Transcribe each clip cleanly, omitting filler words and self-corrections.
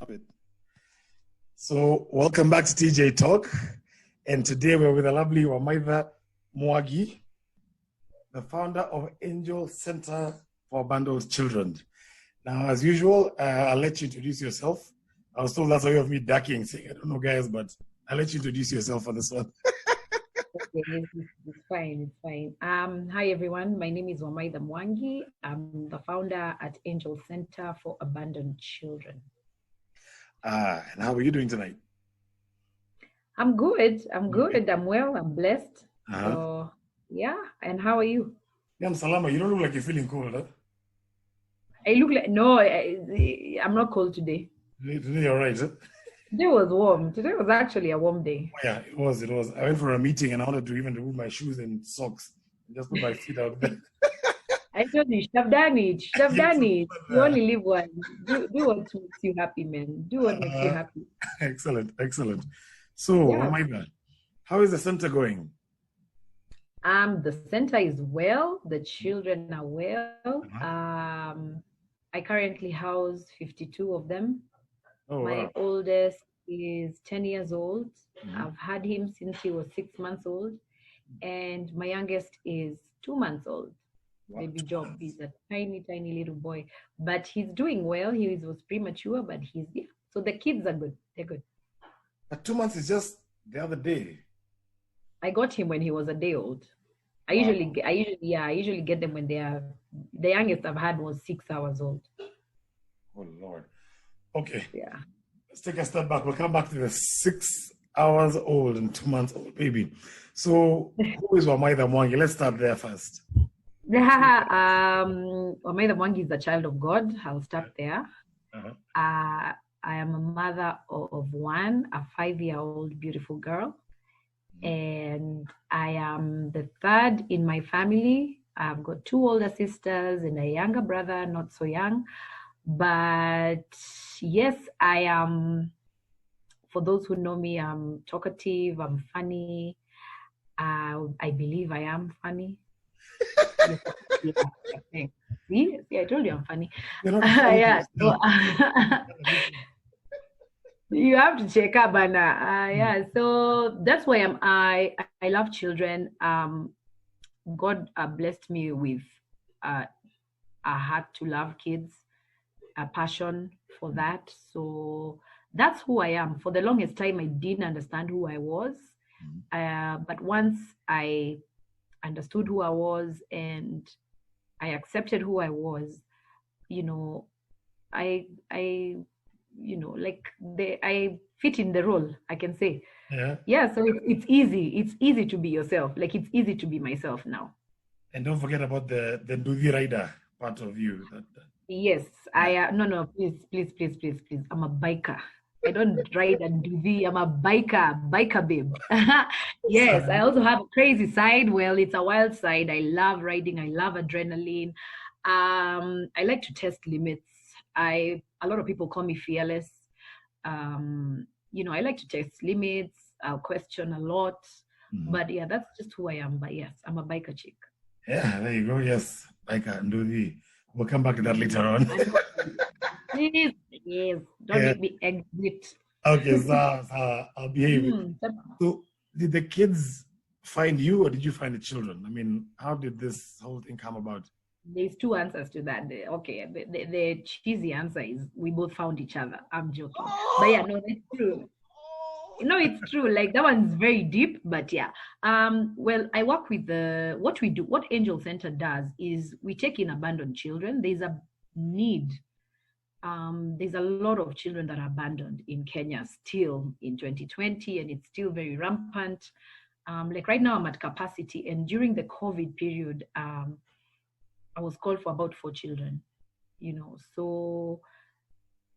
Love it. So, welcome back to TJ Talk. And today we're with the lovely Wamaitha Mwangi, the founder of Angel Center for Abandoned Children. Now, as usual, I'll let you introduce yourself. I was told that's a way of me ducking, saying, I don't know, guys, but I'll let you introduce yourself on this one. Okay, it's fine. Hi, everyone. My name is Wamaitha Mwangi. I'm the founder at Angel Center for Abandoned Children. And how are you doing tonight? I'm good. I'm well. I'm blessed. Uh-huh. So, yeah. And how are you? Yeah, I'm Salama. You don't look like you're feeling cold, huh? I look like, no, I'm not cold today. Today you're right, huh? Today was warm. Today was actually a warm day. Oh, yeah, it was. I went for a meeting and I wanted to even remove my shoes and socks and just put my feet out there. I told you, you should have done it. You only live once. Do what makes you happy, man. Do what makes you happy. Excellent. So, Yeah. Wamaitha, how is the center going? The center is well. The children are well. Uh-huh. I currently house 52 of them. Oh, My wow. oldest is 10 years old. Mhm. I've had him since he was 6 months old. And my youngest is 2 months old. Wow. Baby Job. He's a tiny little boy. But he's doing well. He was premature, but he's, yeah. So the kids are good. They're good. But 2 months is just the other day. I got him when he was a day old. I Wow. usually get them when they are, the youngest I've had was 6 hours old. Oh, Lord. Okay. Yeah. Let's take a step back. We'll come back to the 6 hours old and 2 months old baby. So, who is Wamaitha Mwangi? Let's start there first. Wamaitha Mwangi is a child of God. I'll start there. Uh-huh. I am a mother of one, a 5-year-old beautiful girl. And I am the third in my family. I've got 2 older sisters and a younger brother, not so young. But yes, I am, for those who know me, I'm talkative, I'm funny. I believe I am funny. See, I told you I'm funny. You're not funny Yeah. yourself. You have to check up, and yeah. So that's why I love children. God blessed me with a heart to love kids, a passion for that. So that's who I am. For the longest time, I didn't understand who I was, but once I understood who I was and I accepted who I was, I I fit in the role, I can say. Yeah, so it's easy. It's easy to be yourself. Like, it's easy to be myself now. And don't forget about the Duvi rider part of you. Yes, I no, please. I'm a biker. I don't ride a Duvi. I'm a biker babe. Yes, I also have a crazy side. Well, it's a wild side. I love riding. I love adrenaline. I like to test limits. A lot of people call me fearless. I like to test limits. I'll question a lot. But yeah, that's just who I am. But yes, I'm a biker chick. Yeah, there you go. Yes, biker and Duvi. We'll come back to that later on. Please, yes. Don't make me exit. Okay, so I'll behave. So, did the kids find you, or did you find the children? I mean, how did this whole thing come about? There's 2 answers to that. The cheesy answer is we both found each other. I'm joking. But yeah, no, that's true. No, it's true. Like, that one's very deep, but yeah. Well, I work with what Angel Center does is we take in abandoned children. There's a need. There's a lot of children that are abandoned in Kenya still in 2020, and it's still very rampant. Like right now I'm at capacity, and during the COVID period, I was called for about 4 children, so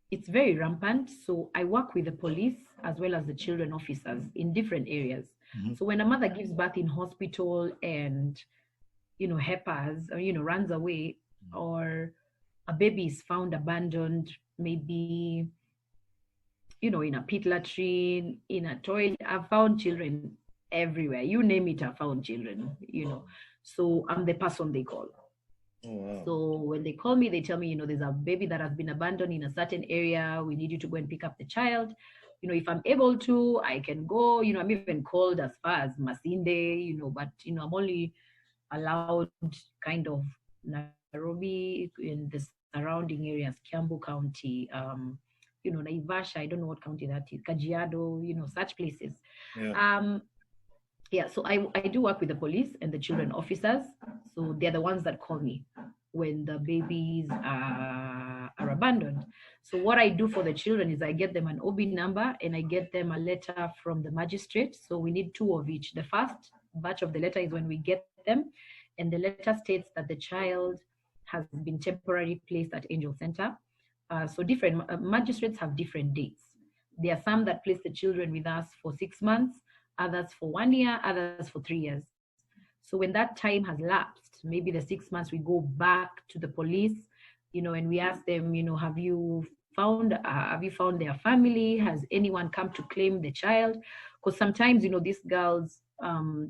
it's very rampant. So I work with the police as well as the children officers in different areas. So when a mother gives birth in hospital and, hepa's or, runs away, or a baby is found abandoned, maybe, in a pit latrine, in a toilet, I've found children everywhere. You name it, I've found children, So I'm the person they call. Oh, wow. So when they call me, they tell me, there's a baby that has been abandoned in a certain area. We need you to go and pick up the child. If I'm able to, I can go. I'm even called as far as Masinde, but I'm only allowed kind of Nairobi in the surrounding areas, Kiambu County, Naivasha, I don't know what county that is, Kajiado, such places. Yeah. Yeah, so I do work with the police and the children officers. So they're the ones that call me when the babies are abandoned. So what I do for the children is I get them an OB number and I get them a letter from the magistrate. So we need 2 of each. The first batch of the letter is when we get them, and the letter states that the child has been temporarily placed at Angel Center. So different magistrates have different dates. There are some that place the children with us for 6 months, others for 1 year, others for 3 years. So when that time has lapsed, maybe the 6 months, we go back to the police, and we ask them, have you found their family? Has anyone come to claim the child? Because sometimes, these girls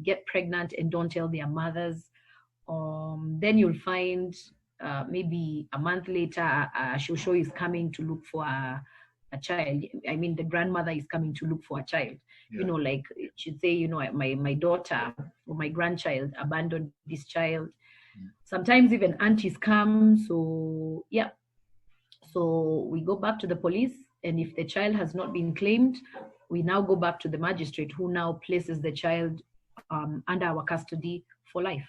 get pregnant and don't tell their mothers. Then you'll find maybe a month later, a shosho is coming to look for a child. I mean, the grandmother is coming to look for a child. Yeah. Like she'd say, my daughter or my grandchild abandoned this child. Sometimes even aunties come. So yeah. So we go back to the police, and if the child has not been claimed, we now go back to the magistrate, who now places the child under our custody for life.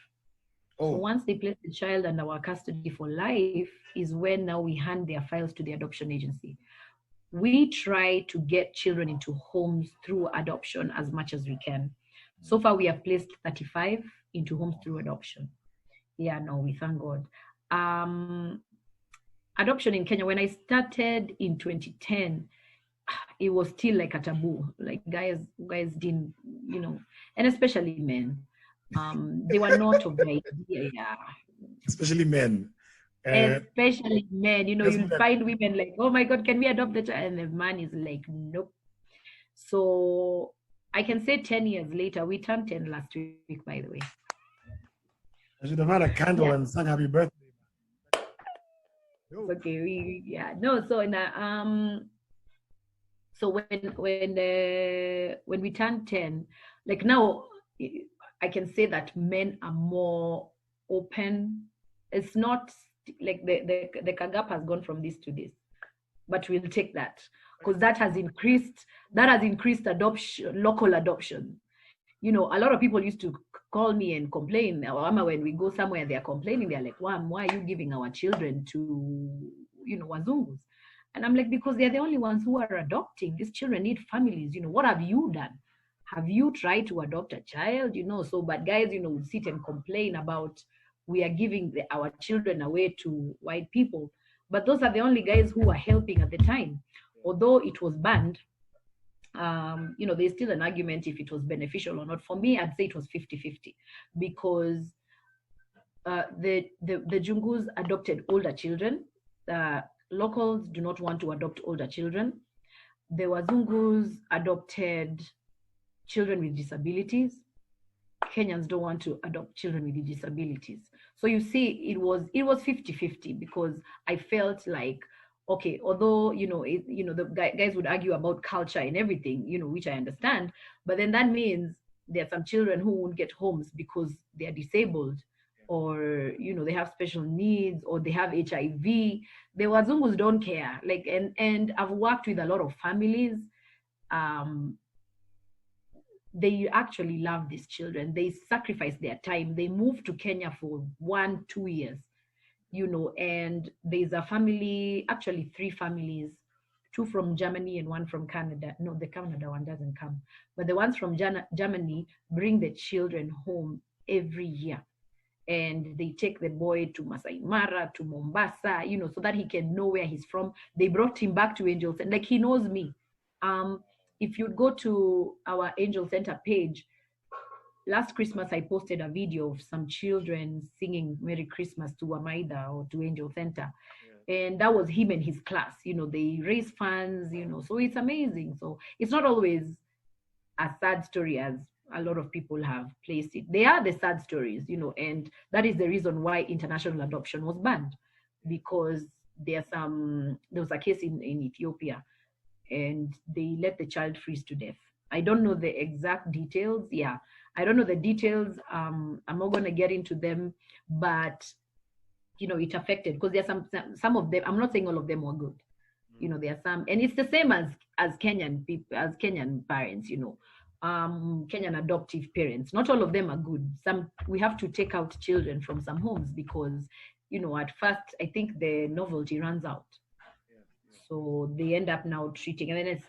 Oh. So once they place the child under our custody for life is when now we hand their files to the adoption agency. We try to get children into homes through adoption as much as we can. So far, we have placed 35 into homes through adoption. Yeah, no, we thank God. Adoption in Kenya, when I started in 2010, it was still like a taboo. Like guys didn't, and especially men. They were not of the idea. Yeah. Especially men. Especially men, you'll find women like, oh my God, can we adopt the child? And the man is like, nope. So I can say 10 years later, we turned 10 last week, by the way. I should have had a candle and sung happy birthday. Okay, so in so when we turn 10, like now, I can say that men are more open. It's not like the Kagap has gone from this to this, but we'll take that because that has increased adoption, local adoption. A lot of people used to call me and complain. When we go somewhere, they're complaining. They're like, why are you giving our children to, Wazungus? And I'm like, because they're the only ones who are adopting. These children need families. What have you done? Have you tried to adopt a child? So, but guys, would sit and complain about we are giving our children away to white people. But those are the only guys who were helping at the time. Although it was banned, there's still an argument if it was beneficial or not. For me, I'd say it was 50-50 because the Jungus adopted older children. Locals do not want to adopt older children. The Wazungus adopted children with disabilities. Kenyans don't want to adopt children with disabilities. So you see, it was 50-50 because I felt like, okay, although, the guys would argue about culture and everything, which I understand, but then that means there are some children who won't get homes because they are disabled or, they have special needs or they have HIV. The Wazungus don't care. Like, and I've worked with a lot of families. They actually love these children. They sacrifice their time. They moved to Kenya for 1-2 years, and there's a family, actually 3 families, 2 from Germany and 1 from Canada. No, the Canada one doesn't come. But the ones from Germany bring the children home every year. And they take the boy to Masai Mara, to Mombasa, so that he can know where he's from. They brought him back to Angel Center. Like, he knows me. If you go to our Angel Center page, last Christmas, I posted a video of some children singing Merry Christmas to Wamaitha or to Angel Center. Yeah. And that was him and his class. They raise funds, so it's amazing. So it's not always a sad story as a lot of people have placed it. They are the sad stories, and that is the reason why international adoption was banned, because there was a case in Ethiopia, and they let the child freeze to death. I don't know the exact details. Yeah, I don't know the details. I'm not going to get into them, but it affected, because there are some of them. I'm not saying all of them were good. There are some, and it's the same as Kenyan people, as Kenyan parents. Kenyan adoptive parents. Not all of them are good. We have to take out children from some homes because, at first I think the novelty runs out. So they end up now treating, and then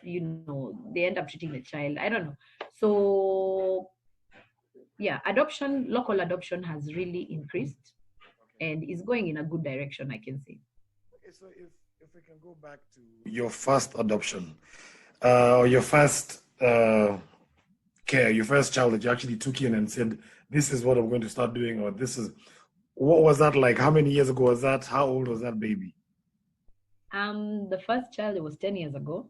they end up treating the child. I don't know. So yeah, local adoption has really increased, and is going in a good direction, I can say. Okay, so if we can go back to your first adoption, or your first care, your first child that you actually took in and said, "This is what I'm going to start doing," or what was that like? How many years ago was that? How old was that baby? The first child, it was 10 years ago,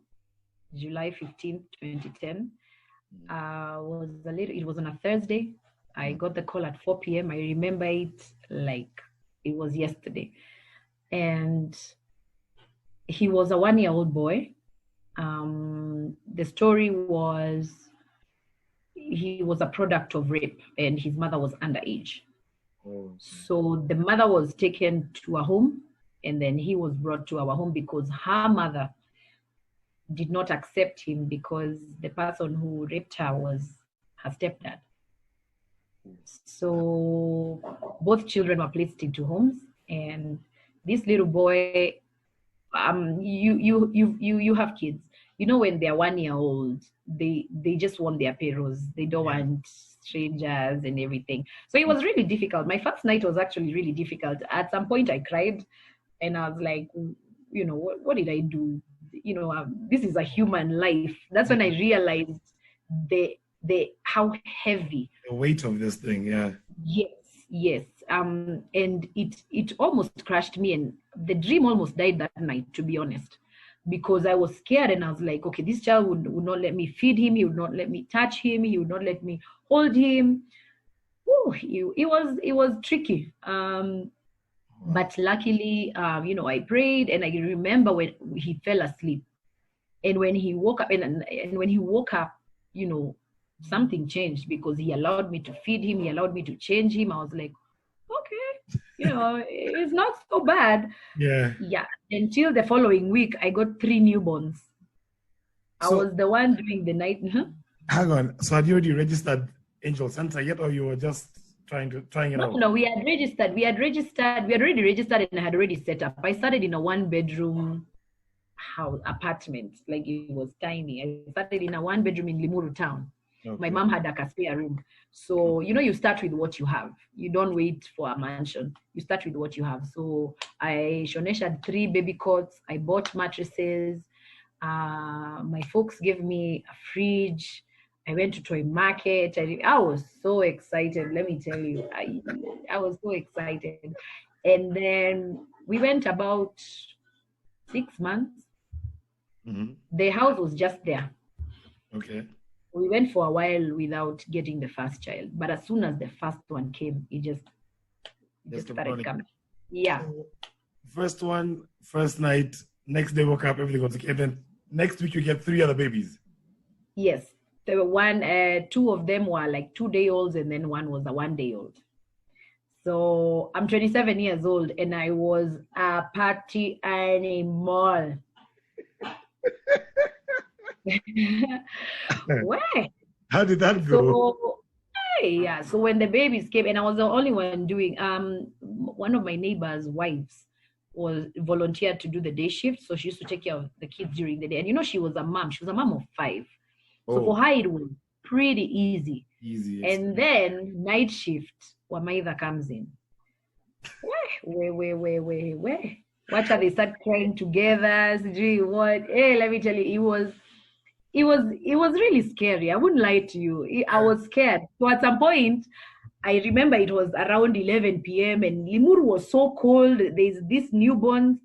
July 15th, 2010. It was on a Thursday. I got the call at 4 p.m. I remember it like it was yesterday. And he was a 1-year-old boy. The story was he was a product of rape, and his mother was underage. Oh. So the mother was taken to a home, and then he was brought to our home because her mother did not accept him because the person who raped her was her stepdad. So both children were placed into homes, and this little boy, you have kids. When they're 1-year-old, they just want their parents. They don't want strangers and everything. So it was really difficult. My first night was actually really difficult. At some point I cried, and I was like, what did I do? This is a human life. That's when I realized how heavy the weight of this thing. Yeah. Yes. And it almost crushed me, and the dream almost died that night, to be honest, because I was scared, and I was like, okay, this child would not let me feed him. He would not let me touch him. He would not let me hold him. It was tricky. But luckily, I prayed, and I remember when he fell asleep, and when he woke up, and when he woke up, something changed, because he allowed me to feed him. He allowed me to change him. I was like, okay, it's not so bad. Yeah. Until the following week, I got 3 newborns. I was the one doing the night. Hang on. So had you already registered Angel Center yet, or you were just trying it out? No, we had registered. We had already registered, and I had already set up. I started in a 1-bedroom apartment. Like, it was tiny. I started in a 1-bedroom in Limuru town. Okay. My mom had a spare room. So, you start with what you have. You don't wait for a mansion. You start with what you have. So Shonesh had 3 baby cots. I bought mattresses. My folks gave me a fridge. I went to toy market. I was so excited. Let me tell you, I was so excited. And then we went about 6 months. Mm-hmm. The house was just there. Okay. We went for a while without getting the first child, but as soon as the first one came, it just started coming. Yeah. So, first one, first night, next day woke up, everything was okay. Then next week you get 3 other babies. Yes. There were 2 of them were like 2-day-olds, and then one was a 1-day-old. So I'm 27 years old, and I was a party animal. Where? How did that go? So when the babies came, and I was the only one doing, one of my neighbor's wives was volunteered to do the day shift, so she used to take care of the kids during the day. And she was a mom of 5. So for her, it was pretty easy. And then night shift, Wamaitha comes in. Where? Watch how they start crying together. What? Hey, let me tell you, it was really scary. I wouldn't lie to you. I was scared. So at some point, I remember it was around 11 p.m. and Limuru was so cold. There's this newborn.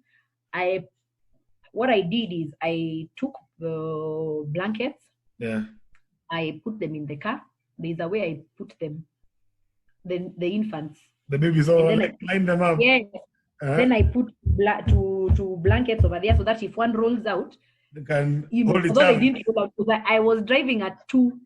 What I did is I took the blankets. Yeah. I put them in the car. there's a way I put them, the infants. The babies all And then like line them up. Yes. Then I put two blankets over there so that if one rolls out, They can you know, hold each although they other. didn't roll out, because I was driving at 2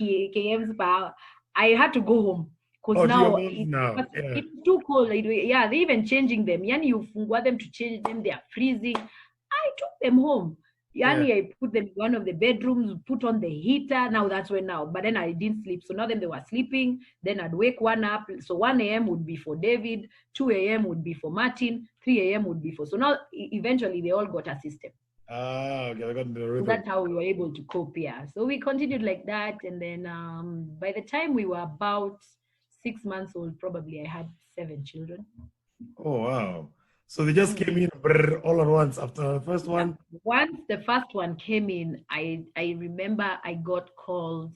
km per hour. I had to go home because now it's too cold. Yeah, they're even changing them. Yani, you want them to change them, they are freezing. I took them home. Yani, I put them in one of the bedrooms, put on the heater. Now that's when now. But then I didn't sleep. So now then they were sleeping. Then I'd wake one up. So 1 a.m. would be for David, 2 a.m. would be for Martin, 3 a.m. would be for. So now eventually they all got a system. Okay, I got the rhythm. So that's how we were able to cope. Yeah. So we continued like that. And then by the time we were about 6 months old, probably I had 7 children. Oh, wow. So they just came in all at once after the first one? Once the first one came in, I remember I got calls,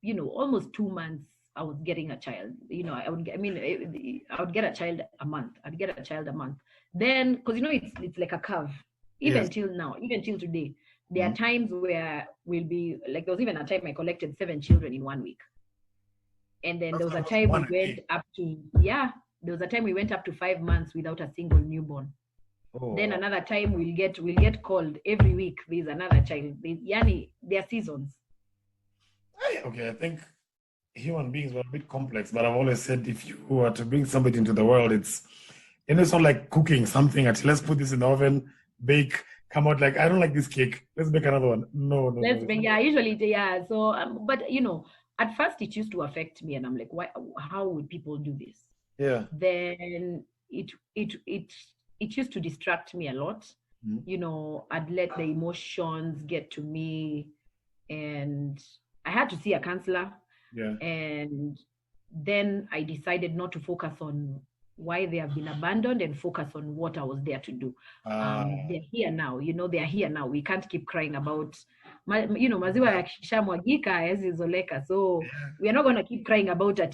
you know, almost 2 months I was getting a child. You know, I would get a child a month. I'd get a child a month. Then, because, you know, it's like a curve. Even till now, even till today, there are times where we'll be, like there was even a time I collected 7 children in 1 week. And then there was a time we went up to, there was a time we went up to 5 months without a single newborn. Oh. Then another time we'll get called every week. There's another child. Yani, there are seasons. Okay, I think human beings were a bit complex, but I've always said if you were to bring somebody into the world, it's not like cooking something. Let's put this in the oven, bake, come out like, I don't like this cake. Let's make another one. No. Usually. So, but you know, at first it used to affect me, and I'm like, why? How would people do this? Yeah. Then it used to distract me a lot. You know, I'd let the emotions get to me, and I had to see a counselor. Yeah. And then I decided not to focus on why they have been abandoned and focus on what I was there to do. They're here now, you know, they're here now. We can't keep crying about, you know, maziwa yakishamwagika yazizoleka. So we are not going to keep crying about it.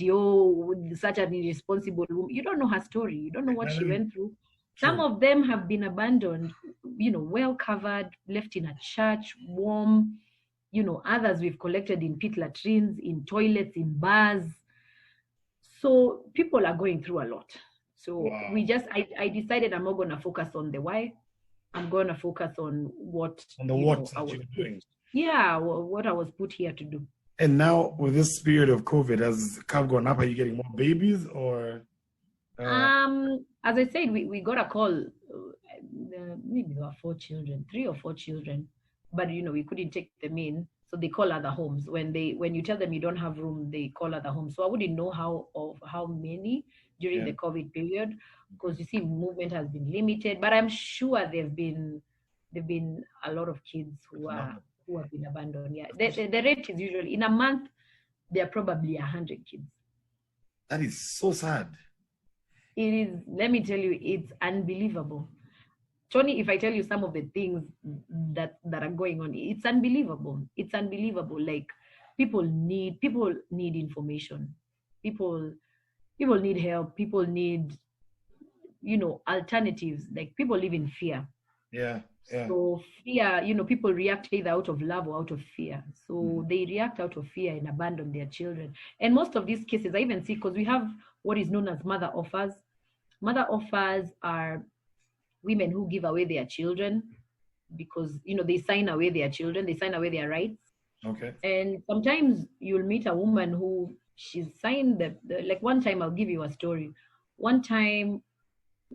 Such an irresponsible woman. You don't know her story. You don't know what she went through. Some of them have been abandoned, you know, well covered, left in a church, warm. You know, others we've collected in pit latrines, in toilets, in bars. So people are going through a lot. So I decided I'm not going to focus on the why. I'm going to focus on what. On the what that you're doing. Yeah, what I was put here to do. And now with this period of COVID, has CAF gone up? Are you getting more babies or? As I said, we got a call. Maybe there were 4 children, 3 or 4 children. But, you know, we couldn't take them in. So they call other homes. When you tell them you don't have room, they call other homes. So I wouldn't know how many during the COVID period, because you see movement has been limited. But I'm sure there've been a lot of kids who have been abandoned. Yeah. The rate is usually in a month, there are probably 100 kids. That is so sad. It is, let me tell you, it's unbelievable. Tony, if I tell you some of the things that are going on, it's unbelievable. It's unbelievable. Like people need information. People need help. People need, you know, alternatives. Like people live in fear. Yeah. So fear, you know, people react either out of love or out of fear. So they react out of fear and abandon their children. And most of these cases I even see, because we have what is known as mother offers. Mother offers are women who give away their children because, you know, they sign away their children, they sign away their rights. Okay. And sometimes you'll meet a woman who she's signed like one time, I'll give you a story. One time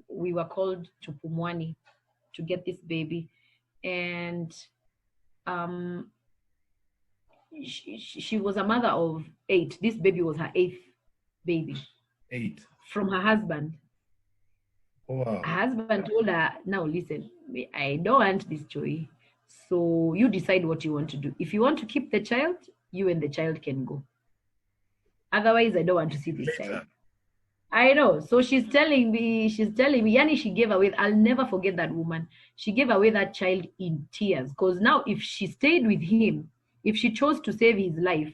we were called to Pumwani to get this baby, and she was a mother of 8. This baby was her 8th baby. 8. From her husband. Wow. Her husband told her, now listen, I don't want this joy. So you decide what you want to do. If you want to keep the child, you and the child can go. Otherwise, I don't want to see this child. I know. So she's telling me, Yani, she gave away, I'll never forget that woman. She gave away that child in tears. Because now if she stayed with him, if she chose to save his life,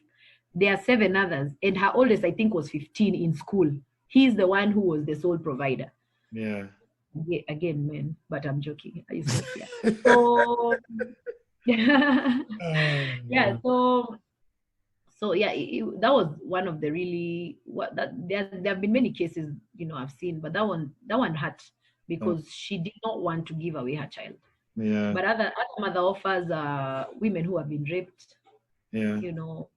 there are 7 others. And her oldest, I think, was 15 in school. He's the one who was the sole provider. Yeah. Again, men, but I'm joking. I used to So yeah. So So yeah, that was one of the really there have been many cases, I've seen, but that one hurt because she did not want to give away her child. Yeah. But other mother offers women who have been raped. Yeah. They don't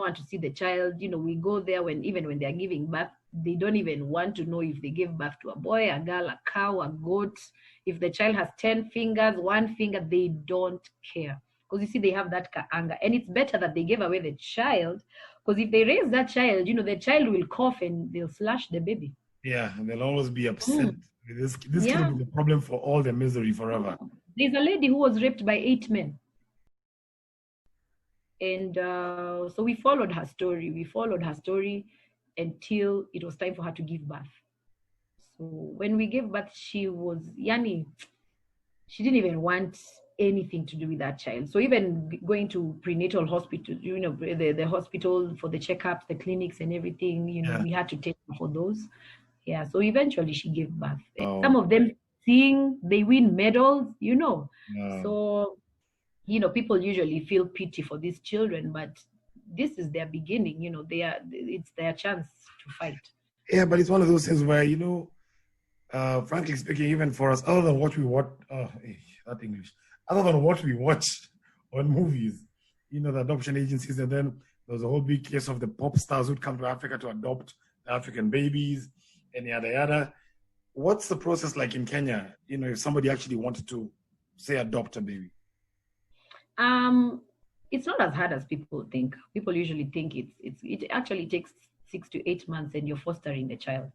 want to see the child. We go there even when they are giving birth, they don't even want to know if they gave birth to a boy, a girl, a cow, a goat. If the child has 10 fingers, 1 finger, they don't care. Because you see, they have that anger. And it's better that they gave away the child, because if they raise that child, the child will cough and they'll slash the baby. Yeah, and they'll always be upset. This can be the problem for all their misery forever. There's a lady who was raped by 8 men. And so we followed her story. Until it was time for her to give birth. So when we gave birth, she was, she didn't even want anything to do with that child. So even going to prenatal hospital, the hospital for the checkups, the clinics and everything, we had to take her for those. Yeah, so eventually she gave birth. Oh. Some of them they win medals, Yeah. So, people usually feel pity for these children, but this is their beginning, it's their chance to fight. Yeah, but it's one of those things where, frankly speaking, even for us, other than what we watch, other than what we watch on movies, the adoption agencies, and then there's a whole big case of the pop stars who'd come to Africa to adopt the African babies and yada yada. What's the process like in Kenya, if somebody actually wanted to, say, adopt a baby? It's not as hard as people think. People usually think it actually takes 6 to 8 months and you're fostering the child.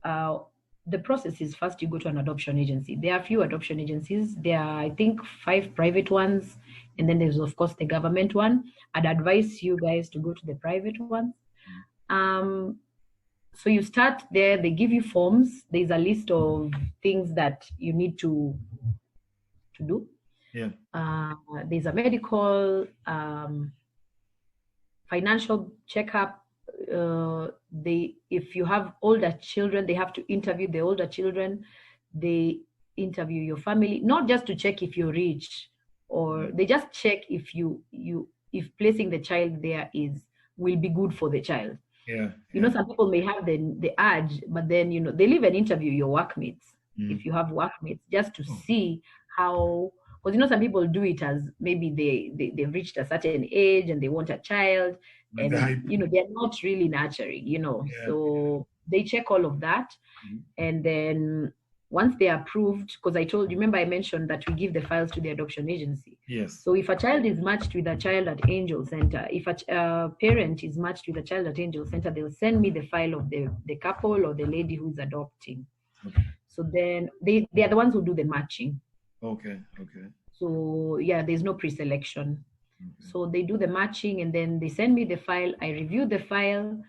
The process is, first you go to an adoption agency. There are a few adoption agencies. There are, I think, 5 private ones, and then there's of course the government one. I'd advise you guys to go to the private ones. So you start there, they give you forms. There's a list of things that you need to do. Yeah. There's a medical, financial checkup. If you have older children, they have to interview the older children. They interview your family, not just to check if you're rich, or they just check if if placing the child there will be good for the child. Yeah. Some people may have the urge, but then they'll even interview your workmates if you have workmates, just to see how. Because some people do it as maybe they've reached a certain age and they want a child, and they're not really nurturing, So they check all of that, and then once they're approved, because remember I mentioned that we give the files to the adoption agency. Yes. So if a child is matched with a child at Angel Center, if a parent is matched with a child at Angel Center, they'll send me the file of the couple or the lady who's adopting. Okay. So then they are the ones who do the matching. Okay. So yeah, there's no pre-selection. Okay. So they do the matching and then they send me the file. I review the file.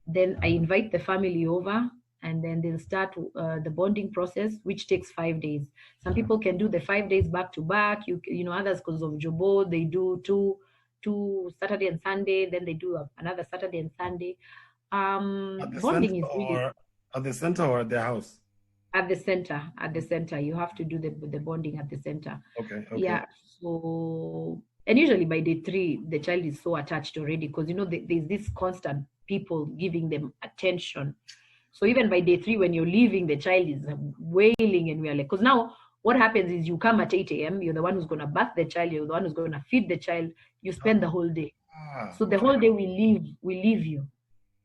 Then I invite the family over, and then they'll start the bonding process, which takes 5 days. Some people can do the 5 days back to back. Others, because of Jobo, they do two Saturday and Sunday. Then they do another Saturday and Sunday. Bonding is really at the center or at their house. At the center, you have to do the bonding at the center. Okay. Yeah. So, and usually by day 3, the child is so attached already, because there's this constant people giving them attention. So even by day 3, when you're leaving, the child is wailing, and we're like, because now what happens is you come at 8 a.m. You're the one who's gonna bath the child. You're the one who's gonna feed the child. You spend the whole day. So the whole day we leave you.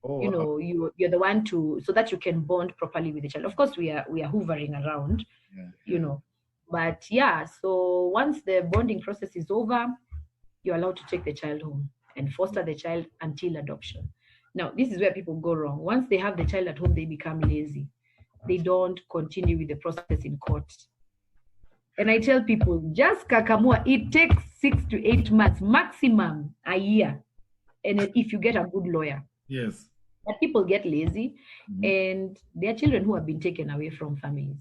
You're the one so that you can bond properly with the child. Of course, we are hovering around, but yeah. So once the bonding process is over, you're allowed to take the child home and foster the child until adoption. Now, this is where people go wrong. Once they have the child at home, they become lazy. They don't continue with the process in court. And I tell people, just kakamua, it takes 6 to 8 months, maximum a year. And if you get a good lawyer. Yes. But people get lazy, and there are children who have been taken away from families,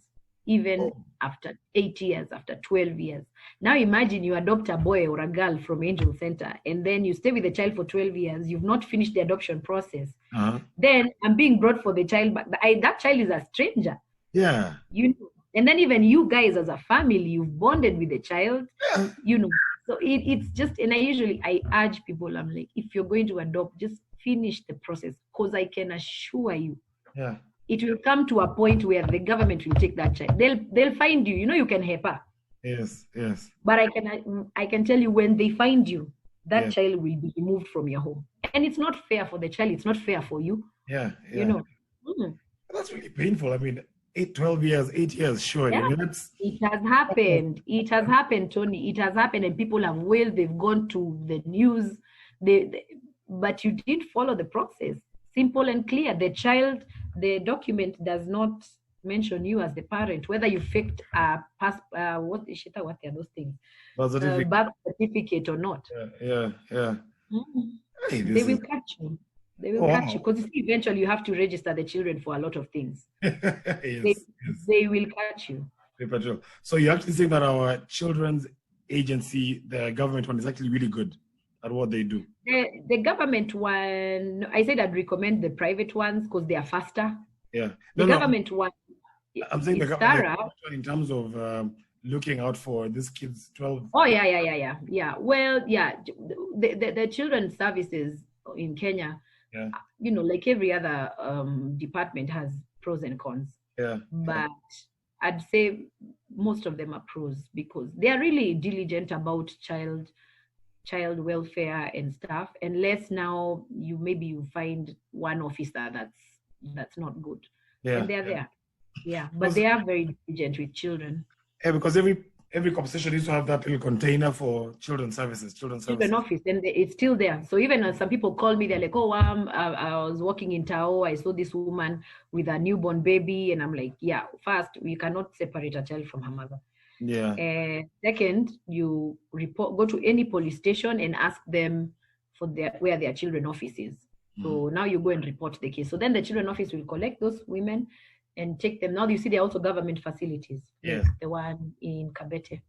even after 8 years, after 12 years. Now imagine you adopt a boy or a girl from Angel Center, and then you stay with the child for 12 years. You've not finished the adoption process. Then I'm being brought for the child back. That child is a stranger. Yeah. And then even you guys as a family, you've bonded with the child, So it's just, and I urge people, I'm like, if you're going to adopt, just finish the process, because I can assure you, Yeah. it will come to a point where the government will take that child. They'll find you. You know, you can help her. Yes. Yes. But I can tell you, when they find you, that Yeah. child will be removed from your home. And it's not fair for the child. It's not fair for you. Yeah. You Yeah. know. Mm. That's really painful. I mean, 12 years, 8 years, sure. Yeah. I mean, that's It has happened. It has happened, Tony. It has happened, and people have wailed. They've gone to the news. But you did follow the process. Simple and clear. The document does not mention you as the parent, whether you faked a what are those things? birth certificate. Birth certificate or not. Yeah. Yeah. Mm. Hey, They will catch you. They will catch you, Wow. because eventually you have to register the children for a lot of things. Yes. They will catch you. Paper trail. So you're actually saying that our children's agency, the government one, is actually really good at what they do. The government one, I said I'd recommend the private ones because they are faster. Yeah. The government one I'm saying the is government thorough. in terms of looking out for these kids 12. Oh yeah. Well, yeah, the children's services in Kenya, Yeah. you know, like every other department, has pros and cons. Yeah. But I'd say most of them are pros, because they are really diligent about child welfare and stuff. Unless now you find one officer that's not good, Yeah. and they're there. Yeah, but they are very diligent with children. Yeah, because every competition used to have that little container for children's services. Children office, and it's still there. So even some people call me, they're like, "Oh, I was walking in Tao, I saw this woman with a newborn baby," and I'm like, "Yeah, first, we cannot separate a child from her mother. Yeah. Second, you go to any police station and ask them for where their children office is. So now you go and report the case. So then the children office will collect those women and take them. Now you see, there are also government facilities. Yeah. The one in Kabete.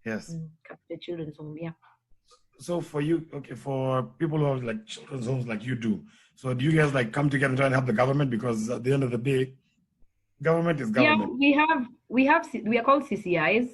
Yes. Kabete Children's Home, yeah. So for you, okay, for people who have like children's homes like you do, so do you guys like come together and try and help the government? Because at the end of the day, government is government. Yeah, we are called CCIs,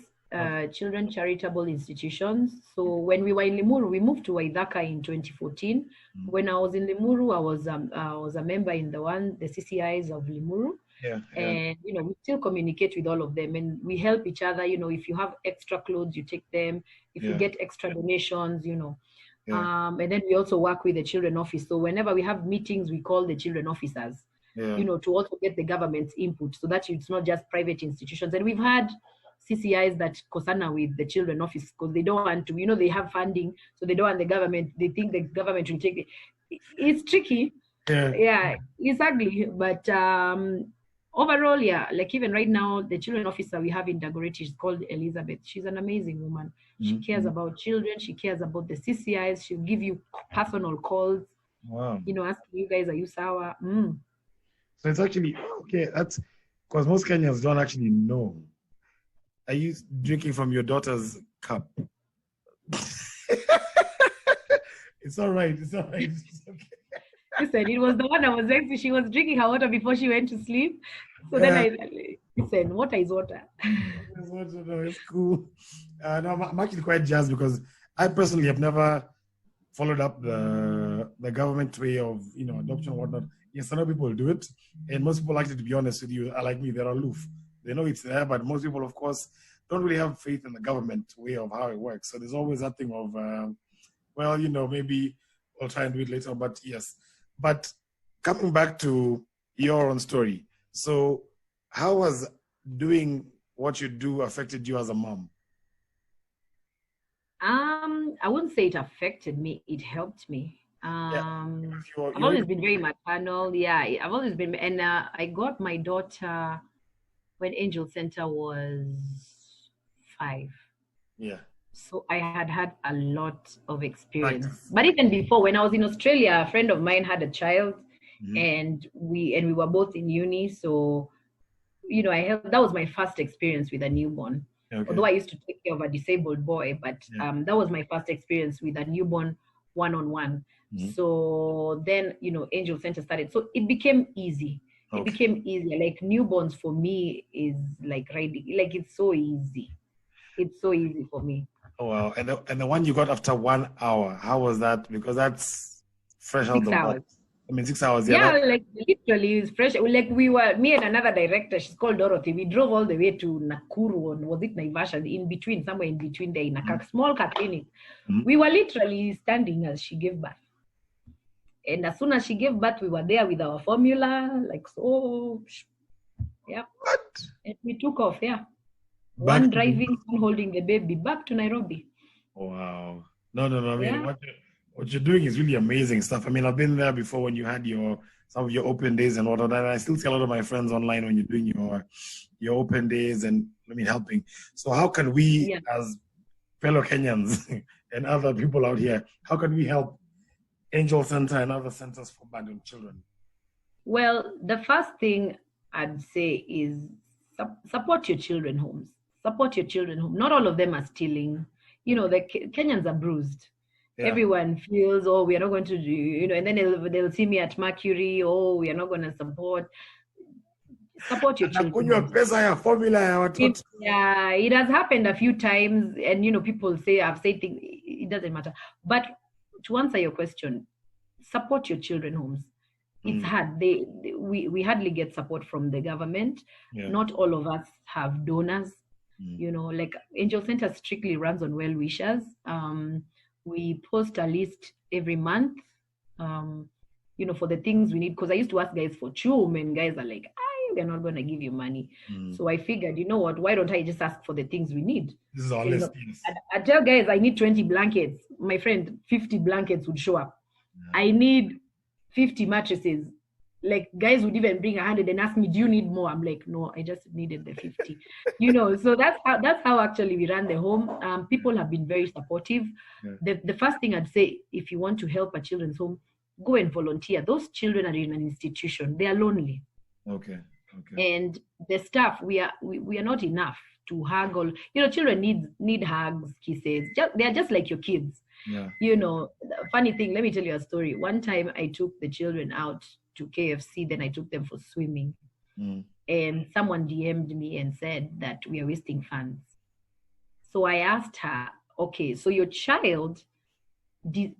Children Charitable Institutions. So when we were in Limuru, we moved to Waithaka in 2014. When I was in Limuru, I was a member in the CCIs of Limuru. Yeah. And you know, we still communicate with all of them, and we help each other. You know, if you have extra clothes, you take them. If you get extra donations, you know. And then we also work with the children office. So whenever we have meetings, we call the children officers. You know, to also get the government's input, so that it's not just private institutions. And we've had CCIs that kosana with the children office because they don't want to, you know, they have funding, so they don't want the government, they think the government will take it. It's tricky. Yeah, it's ugly. But overall, yeah, like even right now, the children officer we have in Dagorreti is called Elizabeth. She's an amazing woman. She cares about children. She cares about the CCIs. She'll give you personal calls. Wow. You know, asking you guys, are you sour? So it's actually, okay, that's because most Kenyans don't actually know. Are you drinking from your daughter's cup? It's all right. It's all right. It's okay. Listen, it was the one I was next to. She was drinking her water before she went to sleep. So then I listen, water is water. It's water, no, it's cool. No, I'm actually quite jazzed because I personally have never followed up the government way of, you know, adoption and whatnot. Yes, I know people do it. And most people, actually, to be honest with you, are like me, they're aloof. They know it's there, but most people, of course, don't really have faith in the government way of how it works. So there's always that thing of, well, you know, maybe I'll try and do it later, but yes. But coming back to your own story, so how has doing what you do affected you as a mom? I wouldn't say it affected me. It helped me. I've always been very maternal. Yeah, I've always been, and I got my daughter when Angel Center was 5. Yeah. So I had a lot of experience. But even before, when I was in Australia, a friend of mine had a child, and we were both in uni. So, you know, that was my first experience with a newborn. Okay. Although I used to take care of a disabled boy, but that was my first experience with a newborn one-on-one. So then, you know, Angel Center started. So it became easy. Okay. It became easier. Like newborns for me is like riding. Like it's so easy. It's so easy for me. Oh, wow. And the one you got after 1 hour, how was that? Because that's fresh out 6 the box. hours. I mean, 6 hours. Yeah, Yeah. like literally it's fresh. Like we were, me and another director, she's called Dorothy. We drove all the way to Nakuru, and was it Naivasha? In between, somewhere in between there, in a small car clinic. We were literally standing as she gave birth. And as soon as she gave birth, we were there with our formula, like so. Yeah. What? And we took off, yeah. Back One to driving, one holding the baby, back to Nairobi. Wow. No. I mean, Yeah. what you're doing is really amazing stuff. I mean, I've been there before when you had some of your open days and whatnot. And I still see a lot of my friends online when you're doing your open days and helping. So how can we, as fellow Kenyans and other people out here, how can we help Angel Center and other centers for abandoned children? Well, the first thing I'd say is support your children homes. Support your children home. Not all of them are stealing. The Kenyans are bruised. Yeah. Everyone feels, oh, we are not going to do, and then they'll see me at Mercury, oh, we are not going to support your children. Yeah, it has happened a few times, and people say, I've said things, it doesn't matter. But to answer your question, support your children homes. It's hard. We hardly get support from the government. Yeah. Not all of us have donors. Like Angel Center strictly runs on well-wishers. We post a list every month, for the things we need. Because I used to ask guys for chum, and guys are like, we're not going to give you money. So I figured, you know what, why don't I just ask for the things we need? This is honest. I tell guys, I need 20 blankets. My friend, 50 blankets would show up. Yeah. I need 50 mattresses. Like guys would even bring 100 and ask me, do you need more? I'm like, no, I just needed the 50. So that's how actually we run the home. People have been very supportive. Yeah. The first thing I'd say, if you want to help a children's home, go and volunteer. Those children are in an institution. They are lonely. Okay. And the staff, we are not enough to hug all. Children need hugs, kisses. They're just like your kids. Yeah. Funny thing, let me tell you a story. One time I took the children out to KFC, then I took them for swimming. And someone DM'd me and said that we are wasting funds. So I asked her, okay, so your child can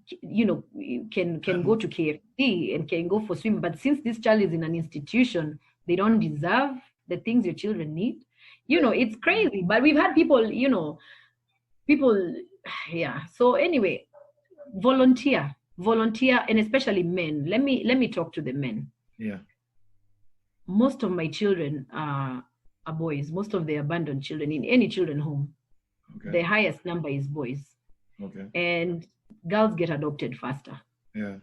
go to KFC and can go for swimming, but since this child is in an institution, they don't deserve the things your children need. It's crazy, but we've had people, yeah. So anyway, volunteer, and especially men. Let me talk to the men. Yeah. Most of my children are boys. Most of the abandoned children in any children home, the highest number is boys. Okay. And girls get adopted faster. Yeah.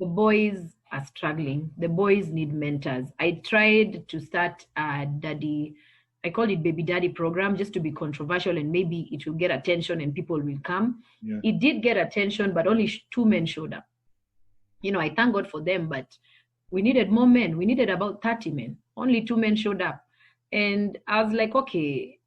The boys are struggling. The boys need mentors. I tried to start a daddy, I called it baby daddy program, just to be controversial and maybe it will get attention and people will come. Yeah. It did get attention, but only 2 men showed up. I thank God for them, but we needed more men. We needed about 30 men. Only 2 men showed up. And I was like, okay,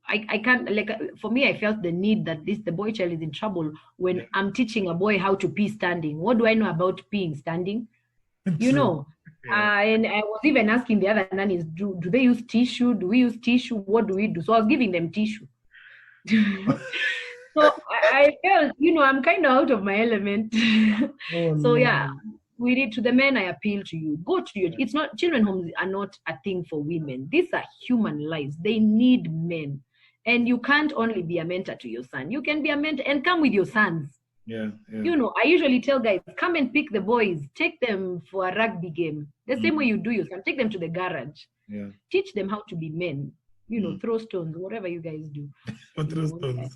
I can't, like, for me, I felt the need that the boy child is in trouble when I'm teaching a boy how to pee standing. What do I know about peeing standing? Yeah. And I was even asking the other nannies, do they use tissue? Do we use tissue? What do we do? So I was giving them tissue. So I felt, I'm kind of out of my element. So yeah, we need, to the men, I appeal to you. Go to your, it's not, children homes are not a thing for women. These are human lives. They need men. And you can't only be a mentor to your son. You can be a mentor and come with your sons. Yeah. I usually tell guys, come and pick the boys. Take them for a rugby game. The same way you do your son. Take them to the garage. Yeah. Teach them how to be men. Throw stones, whatever you guys do. Throw stones.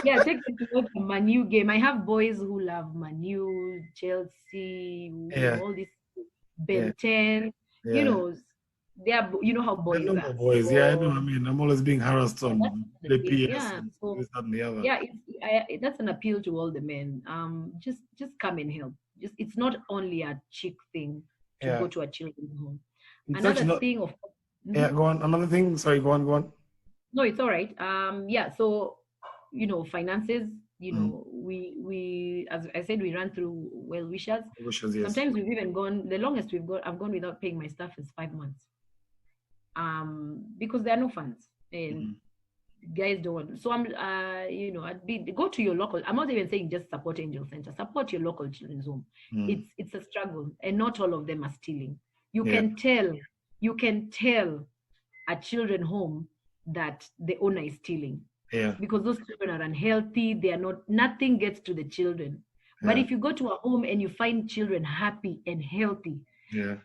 Yeah, take them to watch a Manu game. I have boys who love Manu, Chelsea, all this Ben 10. They are, how boys are. Boys, so, I know. I mean, I'm always being harassed on the PS. So, this, that, and the other. Yeah, that's an appeal to all the men. Just come and help. It's not only a chick thing to go to a children's home. Another thing of. Yeah, go on. Another thing. Sorry, go on. No, it's all right. So, finances. We as I said, we run through well-wishers. Well-wishers, yes. Sometimes we've even gone. The longest I've gone without paying my staff is 5 months. Because there are no funds, and guys don't want. So I'm, go to your local. I'm not even saying just support Angel Center. Support your local children's home. It's a struggle, and not all of them are stealing. You can tell a children home that the owner is stealing. Yeah. Because those children are unhealthy. They are not. Nothing gets to the children. But if you go to a home and you find children happy and healthy,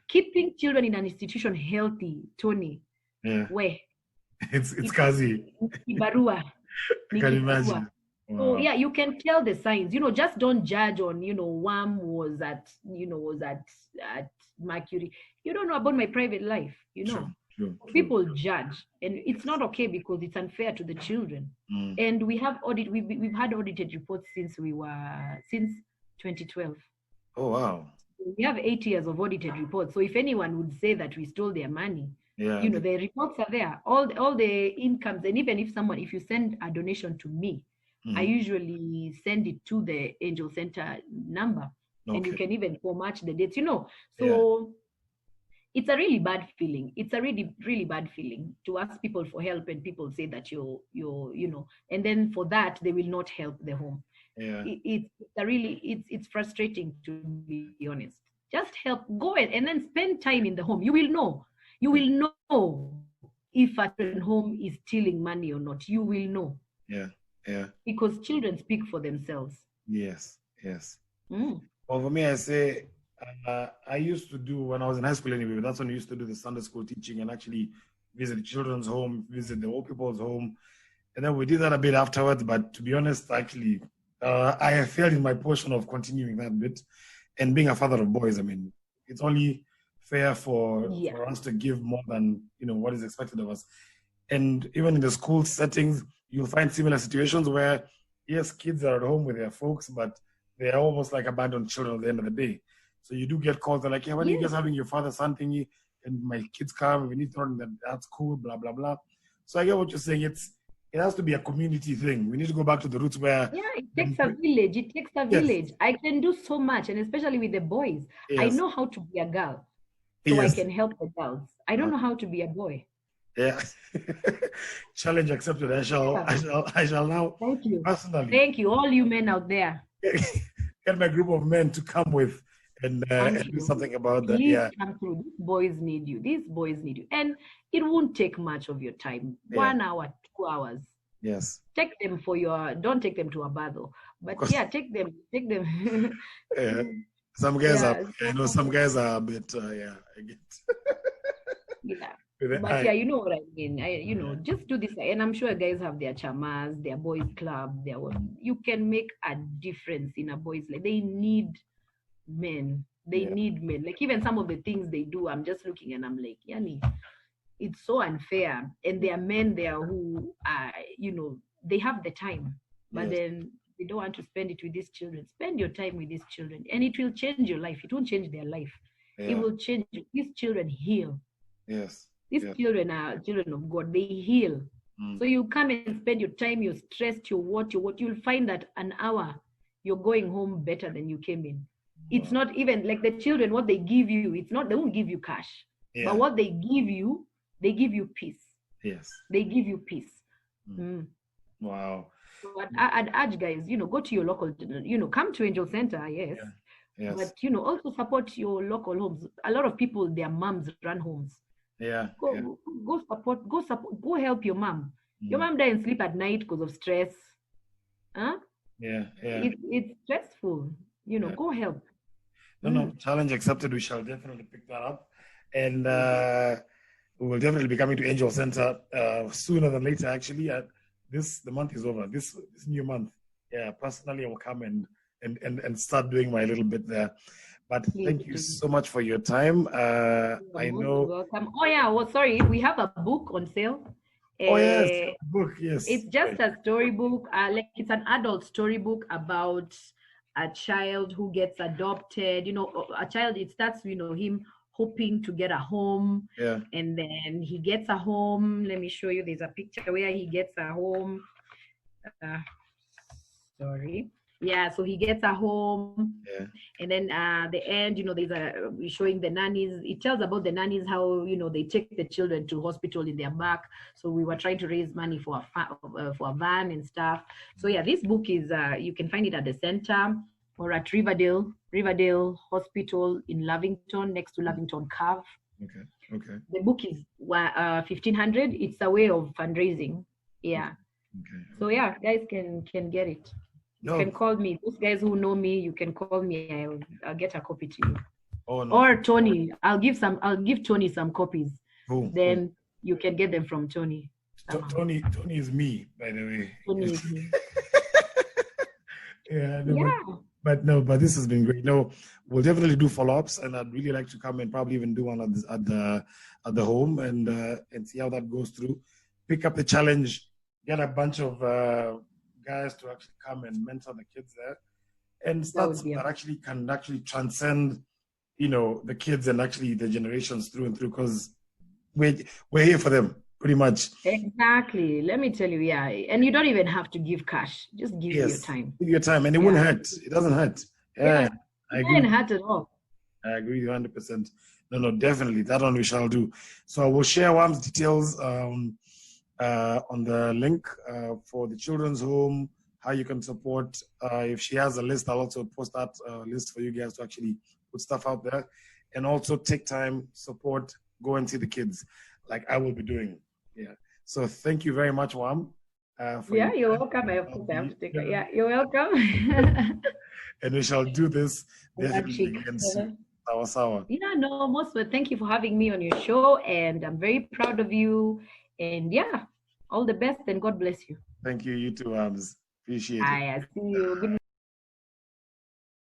keeping children in an institution healthy, Tony, where it's kazi. Ibarua. I can imagine. Wow. So yeah, you can tell the signs. Just don't judge on. Wham was at Mercury. You don't know about my private life. True. People judge, and it's not okay because it's unfair to the children. And we have we've had audited reports since 2012. Oh wow. We have 8 years of audited reports. So if anyone would say that we stole their money, the reports are there, all the incomes. And even if you send a donation to me, I usually send it to the Angel Center number, and you can even match the dates. So. It's a really bad feeling. It's a really, really bad feeling to ask people for help, and people say that you're, and then for that they will not help the home. Yeah. It's frustrating, to be honest. Just help, go and then spend time in the home. You will know if a home is stealing money or not. You will know. Yeah. Because children speak for themselves. Yes. Well, for me, I say, I used to do, when I was in high school anyway, that's when I used to do the Sunday school teaching and actually visit children's home, visit the old people's home. And then we did that a bit afterwards. But to be honest, actually, I have failed in my portion of continuing that bit. And being a father of boys, I mean, it's only fair for us to give more than, what is expected of us. And even in the school settings, you'll find similar situations where, yes, kids are at home with their folks, but they're almost like abandoned children at the end of the day. So you do get calls. They're like, when are you guys having your father-son thingy? And my kids come, we need to run that's cool, blah, blah, blah. So I get what you're saying. It has to be a community thing. We need to go back to the roots where... Yeah, it takes a village. It takes a village. I can do so much, and especially with the boys. Yes. I know how to be a girl, so I can help the girls. I don't know how to be a boy. Yeah. Challenge accepted. I shall now... Thank you. Personally. Thank you, all you men out there. Get my group of men to come with and do something about that. Please come through. These boys need you. And it won't take much of your time. 1 hour, 2 hours. Yes. Take them don't take them to a battle. But take them. Yeah. Some guys some guys are a bit, I get. Yeah. But you know what I mean. Just do this. And I'm sure guys have their chamas, their boys club, you can make a difference in a boys' life. They need men. Need men. Like even some of the things they do, I'm just looking and I'm like, Yani, it's so unfair. And there are men there who are, they have the time, but then they don't want to spend it with these children. Spend your time with these children, and it will change your life. It won't change their life. It will change. These children heal. Yes. These children are children of God. They heal. So you come and spend your time, you're stressed, you'll find that an hour you're going home better than you came in. It's not even like the children, what they give you, they won't give you cash. But what they give you peace. Yes. They give you peace. Wow. But I'd urge guys, go to your local, come to Angel Center, yes. Yes. But, also support your local homes. A lot of people, their moms run homes. Yeah. Go support, go help your mom. Your mom doesn't sleep at night because of stress. Huh? Yeah. It's stressful. Go help. No, challenge accepted. We shall definitely pick that up. And we will definitely be coming to Angel Center sooner than later, actually. The month is over. This new month. Yeah, personally, I will come and start doing my little bit there. But thank you so much for your time. I know. Welcome. Oh yeah. Well, sorry. We have a book on sale. Yes, book. Yes. It's just a storybook. It's an adult storybook about a child who gets adopted. A child. It starts, him hoping to get a home. Yeah. And then he gets a home. Let me show you. There's a picture where he gets a home. Sorry. Yeah, so he gets a home, Yeah. and then the end, there's showing the nannies. It tells about the nannies, how they take the children to hospital in their back. So we were trying to raise money for a van and stuff. So yeah, this book is you can find it at the center or at Riverdale Hospital in Lavington, next to Lavington Cove. Okay. The book is 1,500. It's a way of fundraising. Yeah. Okay. So yeah, guys can get it. You can call me. Those guys who know me, you can call me. I'll get a copy to you. Oh, no. Or Tony. I'll give Tony some copies. Cool. Then you can get them from Tony. Tony is me, by the way. Tony is me. Yeah. But this has been great. No, we'll definitely do follow-ups, and I'd really like to come and probably even do one at the home and see how that goes through. Pick up the challenge, get a bunch of guys to actually come and mentor the kids there, and start that actually can transcend, the kids and actually the generations through and through, because we're here for them pretty much. Exactly. Let me tell you, yeah. And you don't even have to give cash. Just give your time. Give your time, and it won't hurt. It doesn't hurt. Yeah, it doesn't hurt at all. I agree with you 100%. No, definitely. That one we shall do. So I will share Wam's details on the link for the children's home, how you can support. If she has a list, I'll also post that list for you guys to actually put stuff out there. And also take time, support, go and see the kids, like I will be doing. Yeah. So thank you very much, Wam. You're welcome. I have to take it. Yeah, you're welcome. And we shall do this definitely again soon. Sawa. Yeah, no, Moswa, thank you for having me on your show, and I'm very proud of you. And yeah, all the best, and God bless you. Thank you. You too, Ams. Appreciate it. I see you. Good